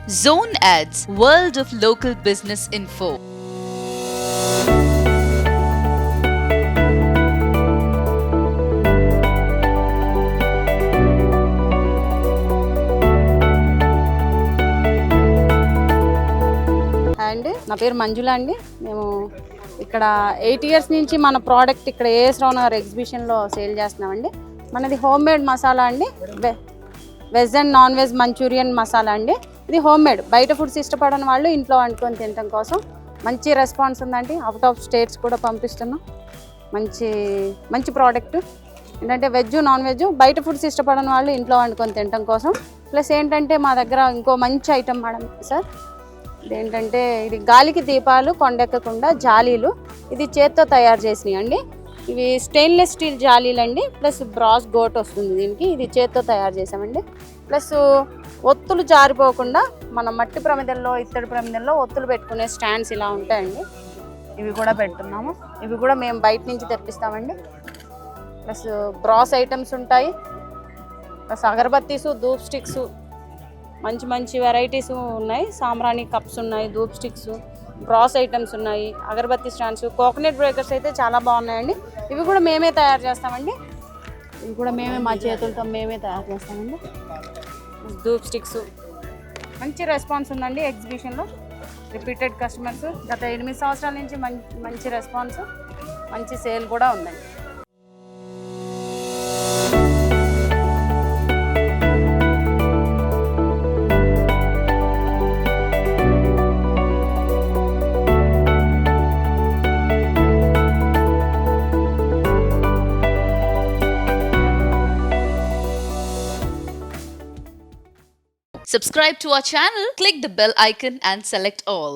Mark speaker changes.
Speaker 1: Zone Ads, World of Local Business Info.
Speaker 2: అండి నా పేరు మంజుల అండి. మేము ఇక్కడ 8 ఇయర్స్ నుంచి మన ప్రోడక్ట్ ఇక్కడ ఏఎస్ రావు నగర్ ఎగ్జిబిషన్లో సేల్ చేస్తున్నామండి. మనది హోమ్ మేడ్ మసాలా అండి. Veg and non veg Manchurian masala అండి. ఇది హోమ్ మేడ్. బయట ఫుడ్స్ ఇష్టపడని వాళ్ళు ఇంట్లో వండుకొని తినడం కోసం మంచి రెస్పాన్స్ ఉందండి. అవుట్ ఆఫ్ స్టేట్స్ కూడా పంపిస్తున్నాం. మంచి ప్రోడక్ట్ ఏంటంటే వెజ్ నాన్ వెజ్ బయట ఫుడ్స్ ఇష్టపడని వాళ్ళు ఇంట్లో వండుకొని తినడం కోసం. ప్లస్ ఏంటంటే మా దగ్గర ఇంకో మంచి ఐటమ్ మేడం సార్, ఇదేంటంటే ఇది గాలికి దీపాలు కొండెక్కకుండా జాలీలు. ఇది చేత్తో తయారు చేసినాయి అండి. ఇవి స్టెయిన్లెస్ స్టీల్ జాలీలు అండి. ప్లస్ బ్రాస్ గోట్ వస్తుంది దీనికి. ఇది చేత్తో తయారు చేసామండి. ప్లస్ ఒత్తులు జారిపోకుండా మన మట్టి ప్రమిదల్లో ఇత్తడి ప్రమిదల్లో ఒత్తులు పెట్టుకునే స్టాండ్స్ ఇలా ఉంటాయండి. ఇవి కూడా పెడుతున్నాము. ఇవి కూడా మేము బయట నుంచి తెప్పిస్తామండి. ప్లస్ బ్రాస్ ఐటమ్స్ ఉంటాయి. ప్లస్ అగరబత్తీసు, ధూప్ స్టిక్స్, మంచి వెరైటీస్ ఉన్నాయి. సాంబ్రాణి కప్స్ ఉన్నాయి, ధూప్ స్టిక్స్, బ్రాస్ ఐటమ్స్ ఉన్నాయి, అగరబత్తి స్టాండ్స్, కోకోనట్ బ్రేకర్స్ అయితే చాలా బాగున్నాయండి. ఇవి కూడా మేమే తయారు చేస్తామండి. ఇవి కూడా మా చేతులతో మేమే తయారు చేస్తామండి. ధూప్ స్టిక్స్ మంచి రెస్పాన్స్ ఉందండి ఎగ్జిబిషన్లో. రిపీటెడ్ కస్టమర్స్ గత 8 సంవత్సరాల నుంచి మంచి రెస్పాన్స్, మంచి సేల్ కూడా ఉందండి.
Speaker 1: Subscribe to our channel, click the bell icon and select all.